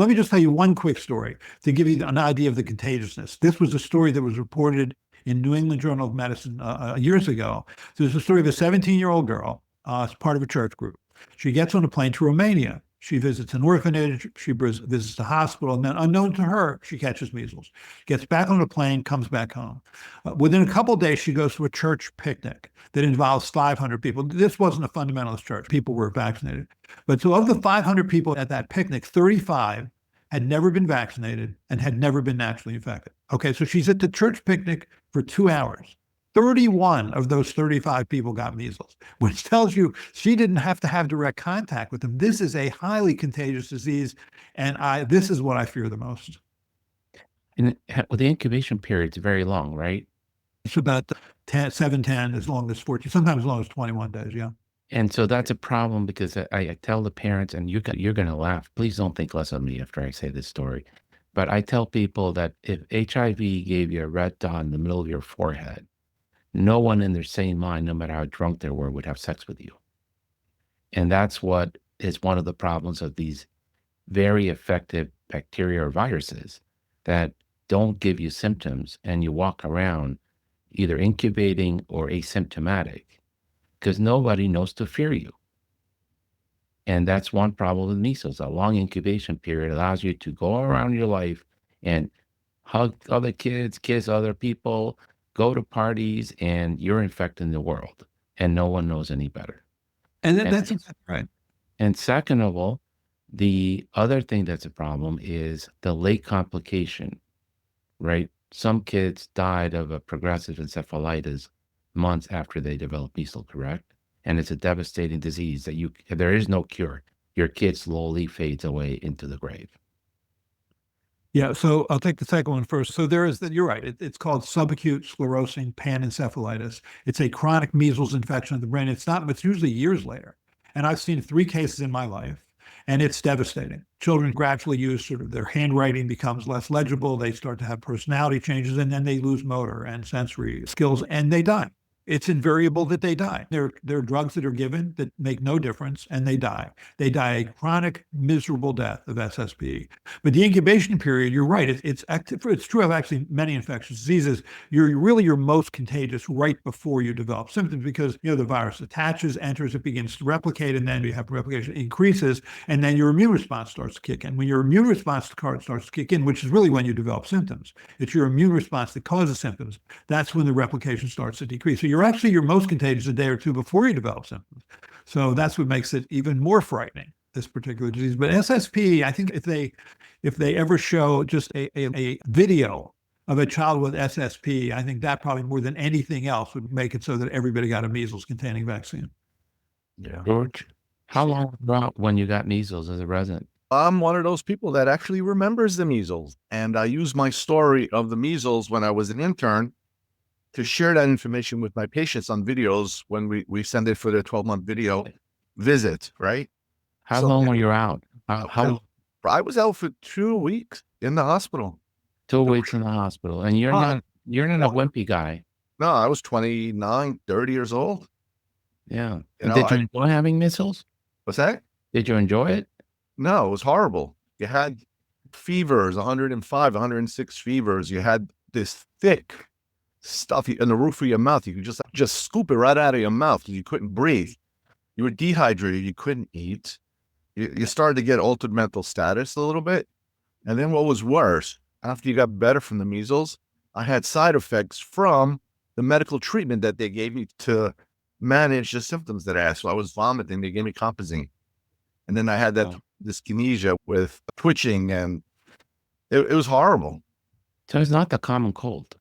Let me just tell you one quick story to give you an idea of the contagiousness. This was a story that was reported in New England Journal of Medicine years ago. There's a story of a 17-year-old girl as part of a church group. She gets on a plane to Romania. She visits an orphanage, she visits the hospital, and then unknown to her, she catches measles. Gets back on a plane, comes back home. Within a couple of days, she goes to a church picnic that involves 500 people. This wasn't a fundamentalist church. People were vaccinated. But so of the 500 people at that picnic, 35 had never been vaccinated and had never been naturally infected. Okay, so she's at the church picnic for 2 hours. 31 of those 35 people got measles, which tells you she didn't have to have direct contact with them. This is a highly contagious disease, and this is what I fear the most. And the incubation period is very long, right? It's about 7, 10, as long as 14, sometimes as long as 21 days, yeah. And so that's a problem because I tell the parents, and you're going to laugh. Please don't think less of me after I say this story. But I tell people that if HIV gave you a red dot in the middle of your forehead, no one in their sane mind, no matter how drunk they were, would have sex with you. And that's what is one of the problems of these very effective bacteria or viruses that don't give you symptoms, and you walk around either incubating or asymptomatic because nobody knows to fear you. And that's one problem with measles. A long incubation period allows you to go around your life and hug other kids, kiss other people, go to parties, and you're infecting the world, and no one knows any better. And that's right. And second of all, the other thing that's a problem is the late complication, right? Some kids died of a progressive encephalitis months after they developed measles, correct? And it's a devastating disease that there is no cure. Your kid slowly fades away into the grave. Yeah, so I'll take the second one first. So you're right. It's called subacute sclerosing panencephalitis. It's a chronic measles infection of the brain. It's usually years later. And I've seen 3 cases in my life, and it's devastating. Children gradually use their handwriting becomes less legible. They start to have personality changes, and then they lose motor and sensory skills, and they die. It's invariable that they die. There are drugs that are given that make no difference, and they die. They die a chronic, miserable death of SSP. But the incubation period, you're right. It's true of actually many infectious diseases. You're most contagious right before you develop symptoms because the virus attaches, enters, it begins to replicate, and then you have replication increases, and then your immune response starts to kick in. When your immune response starts to kick in, which is really when you develop symptoms, it's your immune response that causes symptoms. That's when the replication starts to decrease. So you're most contagious a day or two before you develop symptoms. So that's what makes it even more frightening, this particular disease. But SSP, I think if they ever show just a video of a child with SSP, I think that probably more than anything else would make it so that everybody got a measles-containing vaccine. Yeah. George, how long ago when you got measles as a resident? I'm one of those people that actually remembers the measles. And I use my story of the measles when I was an intern to share that information with my patients on videos when we send it for their 12-month video visit, right? How long were you out? How I was out for 2 weeks in the hospital. 2 weeks in the hospital. And you're not a wimpy guy. No, I was 29, 30 years old. Yeah. Did you enjoy having measles? What's that? Did you enjoy it? No, it was horrible. You had fevers, 105, 106 fevers. You had this thick stuff in the roof of your mouth. You could just scoop it right out of your mouth because you couldn't breathe. You were dehydrated. You couldn't eat. You started to get altered mental status a little bit. And then what was worse, after you got better from the measles, I had side effects from the medical treatment that they gave me to manage the symptoms that I had. So I was vomiting. They gave me Compazine. And then I had that dyskinesia with twitching, and it was horrible. So it's not the common cold.